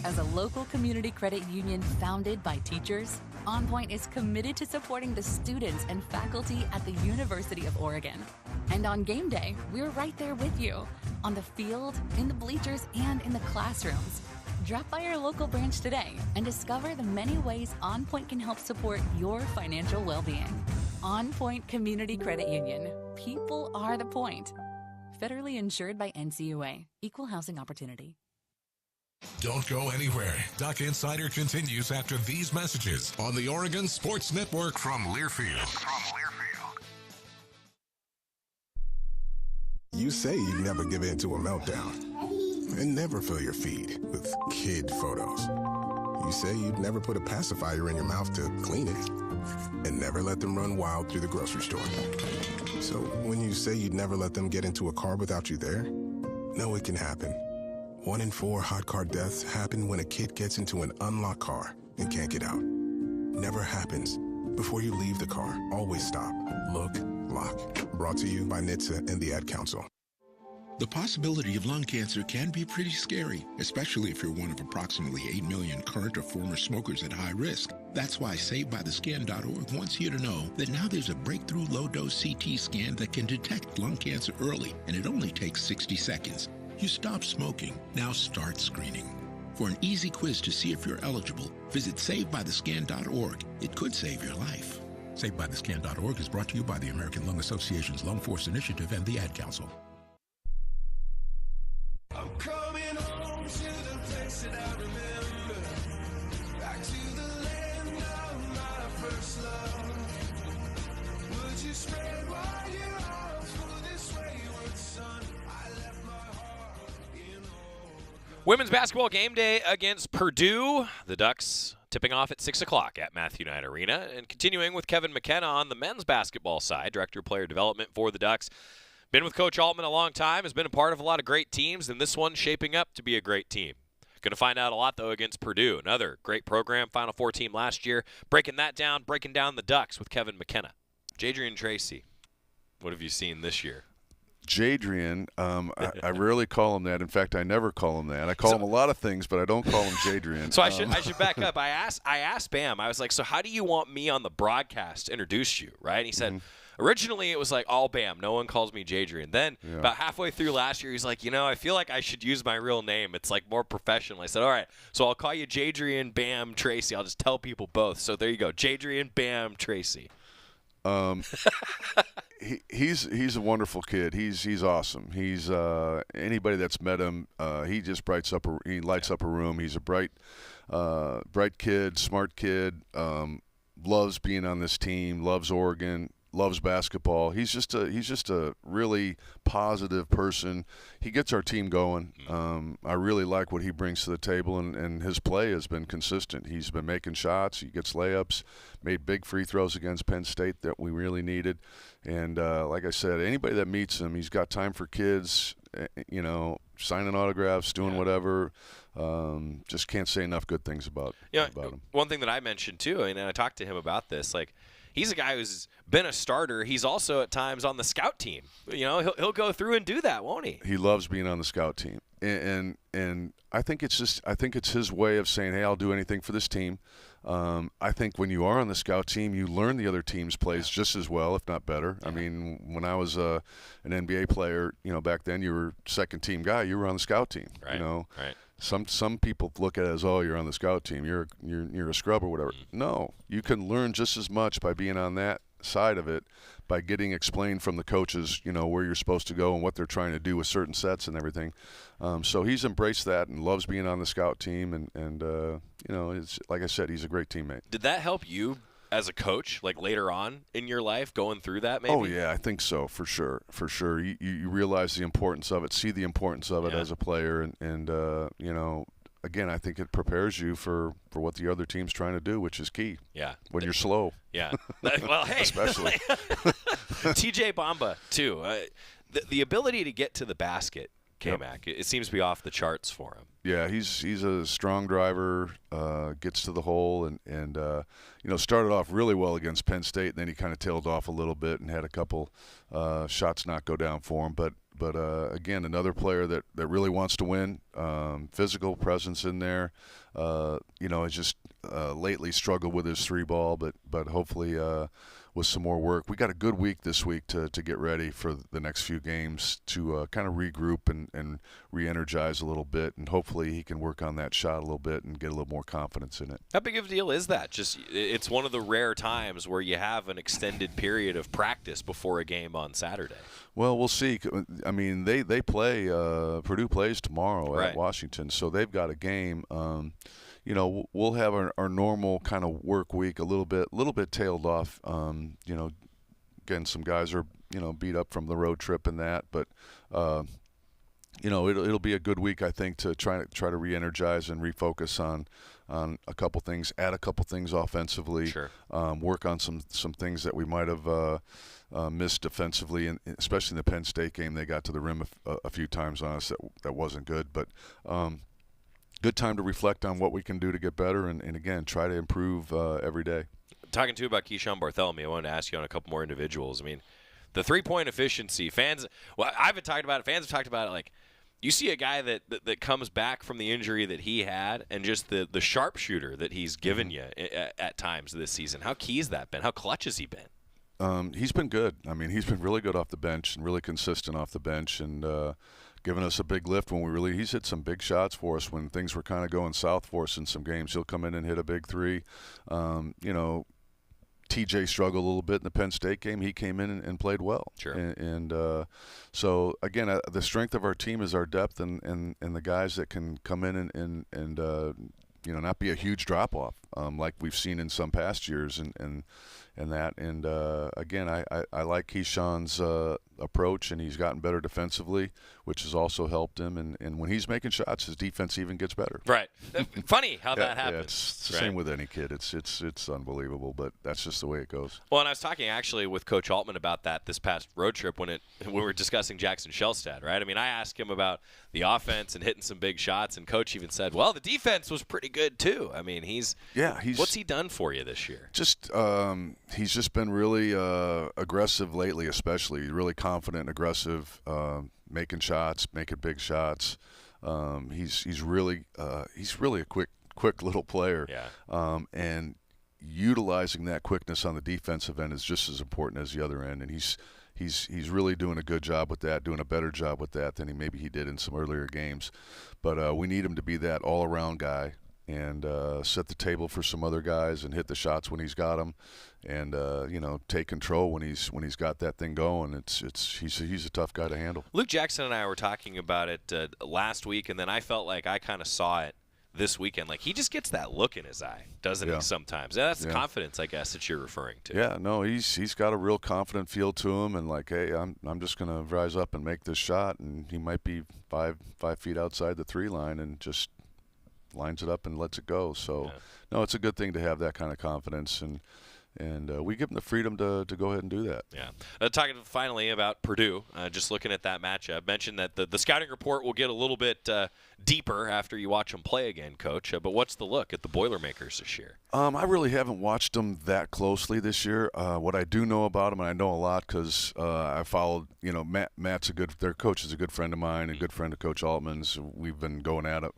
As a local community credit union founded by teachers, OnPoint is committed to supporting the students and faculty at the University of Oregon. And on game day, we're right there with you, on the field, in the bleachers, and in the classrooms. Drop by our local branch today and discover the many ways OnPoint can help support your financial well-being. OnPoint Community Credit Union. People are the point. Federally insured by NCUA. Equal housing opportunity. Don't go anywhere. Duck Insider continues after these messages on the Oregon Sports Network from Learfield. You say you'd never give in to a meltdown and never fill your feed with kid photos. You say you'd never put a pacifier in your mouth to clean it and never let them run wild through the grocery store. So when you say you'd never let them get into a car without you there, no, it can happen. 1 in 4 hot car deaths happen when a kid gets into an unlocked car and can't get out. Never happens. Before you leave the car, always stop, look, lock. Brought to you by NHTSA and the Ad Council. The possibility of lung cancer can be pretty scary, especially if you're one of approximately 8 million current or former smokers at high risk. That's why SaveByTheScan.org wants you to know that now there's a breakthrough low-dose CT scan that can detect lung cancer early, and it only takes 60 seconds. You stop smoking, now start screening. For an easy quiz to see if you're eligible, visit SaveByTheScan.org. It could save your life. SaveByTheScan.org is brought to you by the American Lung Association's Lung Force Initiative and the Ad Council. I'm coming home to the place that I remember, back to the land of my first love. Would you spread wide your arms for this wayward son? I left my heart in Oregon. Women's basketball game day against Purdue. The Ducks tipping off at 6 o'clock at Matthew Knight Arena. And continuing with Kevin McKenna on the men's basketball side, Director of Player Development for the Ducks. Been with Coach Altman a long time, has been a part of a lot of great teams, and this one's shaping up to be a great team. Going to find out a lot, though, against Purdue. Another great program, Final Four team last year. Breaking down the Ducks with Kevin McKenna. Jadrian Tracy, what have you seen this year? Jadrian, I rarely call him that. In fact, I never call him that. I call him a lot of things, but I don't call him Jadrian. So I should back up. I asked Bam, I was like, so how do you want me on the broadcast to introduce you, right? And he said, Originally, it was like all Bam. No one calls me Jadrian. Then about halfway through last year, he's like, I feel like I should use my real name. It's like more professional. I said, all right, so I'll call you Jadrian Bam Tracy. I'll just tell people both. So there you go, Jadrian Bam Tracy. He's a wonderful kid. He's awesome. He's anybody that's met him, he just lights up a room. He's a bright kid, smart kid. Loves being on this team. Loves Oregon. Loves basketball. He's just a really positive person. He gets our team going. I really like what he brings to the table, and his play has been consistent. He's been making shots. He gets layups, made big free throws against Penn State that we really needed. And like I said, anybody that meets him, he's got time for kids, signing autographs, doing whatever. Just can't say enough good things about him. One thing that I mentioned, too, and I talked to him about this, like, he's a guy who's been a starter. He's also at times on the scout team. He'll go through and do that, won't he? He loves being on the scout team, and I think it's his way of saying, hey, I'll do anything for this team. I think when you are on the scout team, you learn the other team's plays just as well, if not better. I mean, when I was an NBA player, back then you were second team guy. You were on the scout team. Right. Right. Some people look at it as, oh, you're on the scout team, you're a scrub or whatever. No, you can learn just as much by being on that side of it, by getting explained from the coaches, where you're supposed to go and what they're trying to do with certain sets and everything. So he's embraced that and loves being on the scout team, and it's like I said, he's a great teammate. Did that help you as a coach, like later on in your life, going through that maybe? Oh, yeah, I think so, for sure. You realize the importance of it, see the importance of it as a player, and again, I think it prepares you for what the other team's trying to do, which is key. Yeah. When you're slow. Yeah. Well, hey. Especially. TJ Bamba, too. The ability to get to the basket, K-Mac, it seems to be off the charts for him. Yeah, he's a strong driver, gets to the hole, and started off really well against Penn State, and then he kind of tailed off a little bit and had a couple shots not go down for him. But again, another player that really wants to win, physical presence in there. Has just lately struggled with his three ball, but hopefully with some more work. We got a good week this week to get ready for the next few games, to kind of regroup and re-energize a little bit, and hopefully he can work on that shot a little bit and get a little more confidence in it. How big of a deal is that? Just, it's one of the rare times where you have an extended period of practice before a game on Saturday. Well, we'll see. I mean, they play Purdue plays tomorrow at Washington, so they've got a game. We'll have our normal kind of work week a little bit tailed off. Again, some guys are beat up from the road trip and that, but it'll be a good week, I think, to try to re-energize and refocus on a couple things, add a couple things offensively, sure. Work on some things that we might have missed defensively, and especially in the Penn State game. They got to the rim a few times on us that wasn't good, but good time to reflect on what we can do to get better, and again, try to improve every day. Talking too about Keyshawn Bartholomew, I wanted to ask you on a couple more individuals. I mean, the three-point efficiency, fans – well, I haven't talked about it. Fans have talked about it. Like, you see a guy that comes back from the injury that he had, and just the sharpshooter that he's given you at times this season. How key has that been? How clutch has he been? He's been good. I mean, he's been really good off the bench and really consistent off the bench, and giving us a big lift when he's hit some big shots for us when things were kind of going south for us in some games. He'll come in and hit a big three. TJ struggled a little bit in the Penn State game. He came in and played well. Sure. And so, again, the strength of our team is our depth and the guys that can come in and not be a huge drop-off like we've seen in some past years and that. And, again, I like Keyshawn's approach, and he's gotten better defensively, which has also helped him. And when he's making shots, his defense even gets better. Right. Funny how that happens. Yeah, it's the same with any kid. It's unbelievable, but that's just the way it goes. Well, and I was talking actually with Coach Altman about that this past road trip when we were discussing Jackson Shellstad, right? I mean, I asked him about the offense and hitting some big shots, and Coach even said, well, the defense was pretty good too. I mean, he's what's he done for you this year? He's just been really aggressive lately, especially really confident and aggressive, making shots, making big shots. He's really a quick little player. Yeah. And utilizing that quickness on the defensive end is just as important as the other end, and he's really doing a good job with that, doing a better job with that than he did in some earlier games. But we need him to be that all-around guy and set the table for some other guys and hit the shots when he's got them, and take control when he's got that thing going. He's a tough guy to handle. Luke Jackson and I were talking about it last week, and then I felt like I kind of saw it this weekend. Like, he just gets that look in his eye, doesn't he, sometimes? And that's the confidence, I guess, that you're referring to. Yeah, no, he's got a real confident feel to him, and like, hey, I'm just going to rise up and make this shot, and he might be five feet outside the 3 line and just lines it up and lets it go. So, no, it's a good thing to have that kind of confidence, and we give them the freedom to go ahead and do that. Yeah. Talking finally about Purdue, just looking at that matchup, mentioned that the scouting report will get a little bit deeper after you watch them play again, Coach. But what's the look at the Boilermakers this year? I really haven't watched them that closely this year. What I do know about them, and I know a lot because I followed, Matt's their coach is a good friend of mine, a good friend of Coach Altman's. We've been going at it,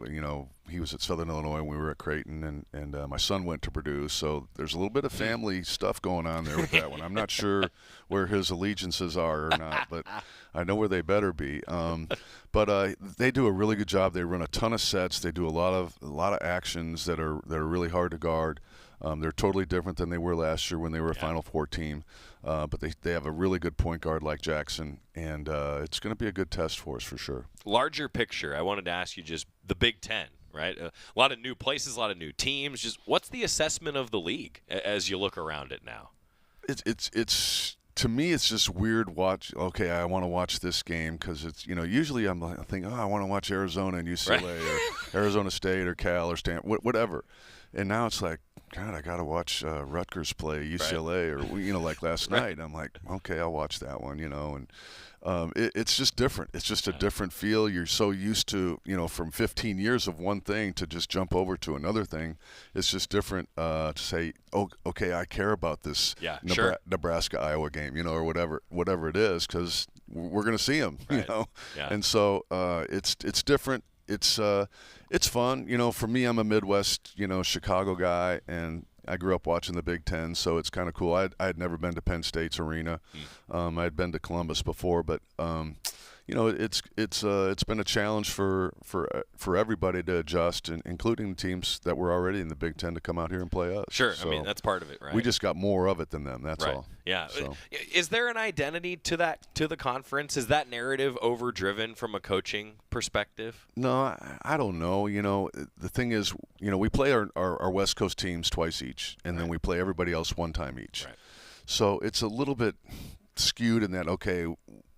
he was at Southern Illinois when we were at Creighton, and my son went to Purdue, so there's a little bit of family stuff going on there with that one. I'm not sure where his allegiances are or not, but I know where they better be. But they do a really good job. They run a ton of sets. They do a lot of actions that are really hard to guard. They're totally different than they were last year when they were a Final Four team. But they have a really good point guard like Jackson, and it's going to be a good test for us for sure. Larger picture, I wanted to ask you just the Big Ten, right? A lot of new places, a lot of new teams. Just what's the assessment of the league as you look around it now? It's to me, it's just weird. Okay, I want to watch this game because it's usually I'm thinking, I want to watch Arizona and UCLA or Arizona State or Cal or Stanford, whatever. And now it's like, God, I got to watch Rutgers play UCLA or like last night. I'm like, okay, I'll watch that one, and it's just different. It's just a different feel. You're so used to, from 15 years of one thing to just jump over to another thing. It's just different to say, oh, okay, I care about this Nebraska-Iowa game, or whatever it is, because we're going to see them, And so it's different. It's fun. For me, I'm a Midwest, Chicago guy, and I grew up watching the Big Ten, so it's kind of cool. I had never been to Penn State's arena. I had been to Columbus before, but it's been a challenge for everybody to adjust, and including the teams that were already in the Big Ten to come out here and play us. Sure, so I mean that's part of it, right? We just got more of it than them. That's all. Yeah. So. Is there an identity to the conference? Is that narrative overdriven from a coaching perspective? No, I don't know. The thing is, we play our West Coast teams twice each, and then we play everybody else one time each. Right. So it's a little bit skewed in that, okay,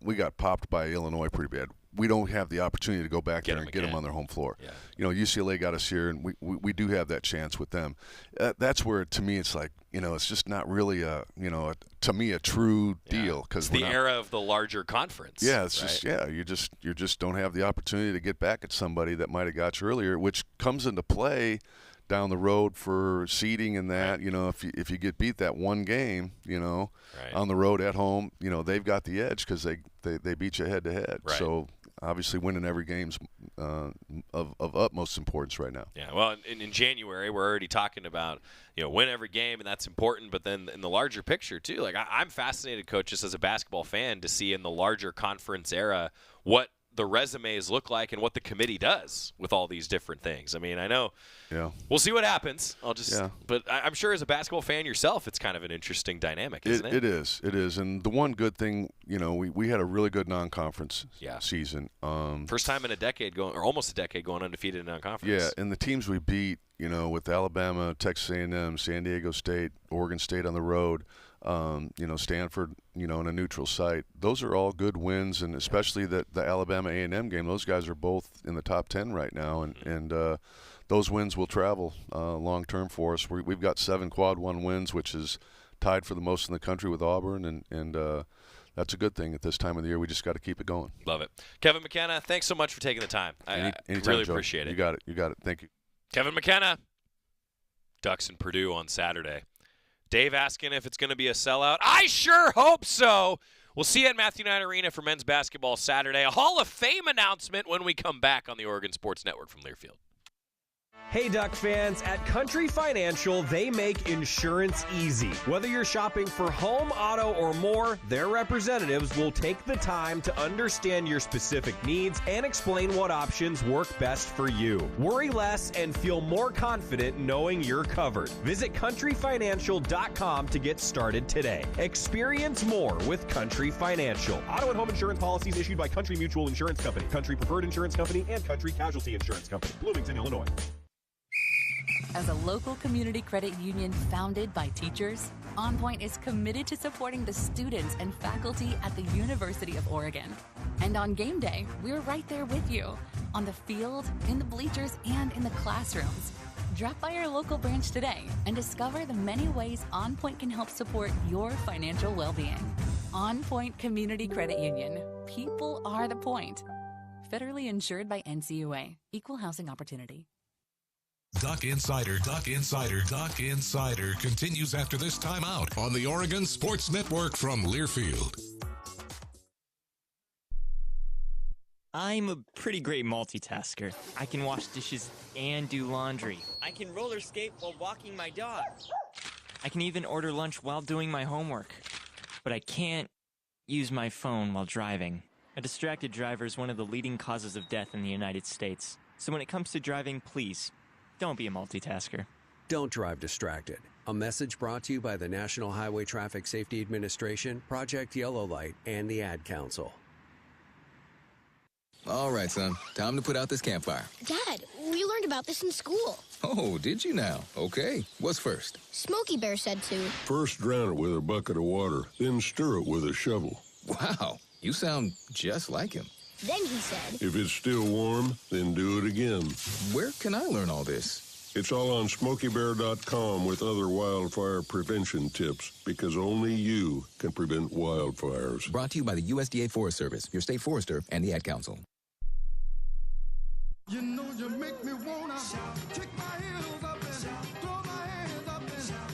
we got popped by Illinois pretty bad. We don't have the opportunity to go back there and get them on their home floor. Yeah. UCLA got us here, and we do have that chance with them. That's where, to me, it's like, it's just not really to me, a true deal. It's the era of the larger conference. Yeah, it's just, you just don't have the opportunity to get back at somebody that might have got you earlier, which comes into play down the road for seeding and that. If you get beat that one game, on the road at home, they've got the edge because they beat you head to head. So obviously winning every game's of utmost importance right now. Yeah, well, in January we're already talking about win every game, and that's important. But then in the larger picture too, like I'm fascinated, Coach, just as a basketball fan, to see in the larger conference era what the resumes look like and what the committee does with all these different things. I mean, I know we'll see what happens. But I'm sure as a basketball fan yourself, it's kind of an interesting dynamic, isn't it? It is. And the one good thing, we had a really good non-conference season. First time in almost a decade going undefeated in non-conference. Yeah, and the teams we beat, with Alabama, Texas A&M, San Diego State, Oregon State on the road, Stanford, in a neutral site. Those are all good wins, and especially the Alabama A&M game. Those guys are both in the top 10 right now, and those wins will travel long term for us. We've got 7 quad 1 wins, which is tied for the most in the country with Auburn, and that's a good thing at this time of the year. We just got to keep it going. Love it. Kevin McKenna, thanks so much for taking the time. I really appreciate it. You got it. Thank you. Kevin McKenna, Ducks and Purdue on Saturday. Dave asking if it's going to be a sellout. I sure hope so. We'll see you at Matthew Knight Arena for men's basketball Saturday. A Hall of Fame announcement when we come back on the Oregon Sports Network from Learfield. Hey Duck fans, at Country Financial, they make insurance easy. Whether you're shopping for home, auto, or more, their representatives will take the time to understand your specific needs and explain what options work best for you. Worry less and feel more confident knowing you're covered. Visit countryfinancial.com to get started today. Experience more with Country Financial. Auto and home insurance policies issued by Country Mutual Insurance Company, Country Preferred Insurance Company, and Country Casualty Insurance Company, Bloomington, Illinois. As a local community credit union founded by teachers, OnPoint is committed to supporting the students and faculty at the University of Oregon. And on game day, we're right there with you, on the field, in the bleachers, and in the classrooms. Drop by our local branch today and discover the many ways OnPoint can help support your financial well-being. OnPoint Community Credit Union. People are the point. Federally insured by NCUA. Equal housing opportunity. Duck Insider continues after this timeout on the Oregon Sports Network from Learfield. I'm a pretty great multitasker. I can wash dishes and do laundry. I can roller skate while walking my dog. I can even order lunch while doing my homework. But I can't use my phone while driving. A distracted driver is one of the leading causes of death in the United States. So when it comes to driving, please, don't be a multitasker. Don't drive distracted. A message brought to you by the National Highway Traffic Safety Administration, Project Yellow Light, and the Ad Council. All right, son. Time to put out this campfire. Dad, we learned about this in school. Oh, did you now? Okay. What's first? Smokey Bear said to. First drown it with a bucket of water, then stir it with a shovel. Wow. You sound just like him. Then he said, if it's still warm, then do it again. Where can I learn all this? It's all on SmokeyBear.com with other wildfire prevention tips, because only you can prevent wildfires. Brought to you by the USDA Forest Service, your state forester, and the Ad Council. You know you make me wanna kick my heels up and throw my hands up and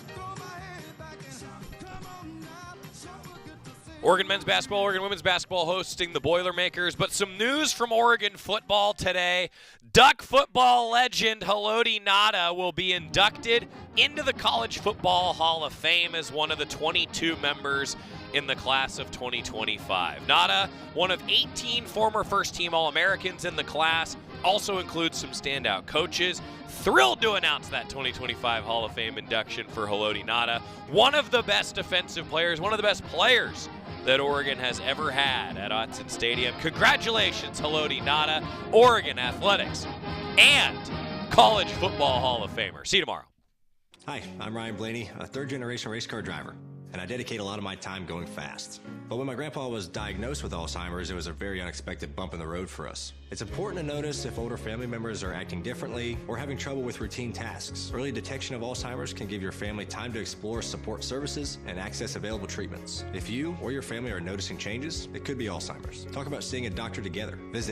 throw my head back and come on now. So good to see. Oregon men's basketball, Oregon women's basketball hosting the Boilermakers. But some news from Oregon football today. Duck football legend Haloti Ngata will be inducted into the College Football Hall of Fame as one of the 22 members in the class of 2025. Ngata, one of 18 former first-team All-Americans in the class, also includes some standout coaches. Thrilled to announce that 2025 Hall of Fame induction for Haloti Ngata. One of the best defensive players, one of the best players that Oregon has ever had at Autzen Stadium. Congratulations, Haloti Ngata, Oregon Athletics, and College Football Hall of Famer. See you tomorrow. Hi, I'm Ryan Blaney, a third-generation race car driver, and I dedicate a lot of my time going fast. But when my grandpa was diagnosed with Alzheimer's, it was a very unexpected bump in the road for us. It's important to notice if older family members are acting differently or having trouble with routine tasks. Early detection of Alzheimer's can give your family time to explore support services and access available treatments. If you or your family are noticing changes, it could be Alzheimer's. Talk about seeing a doctor together. Visit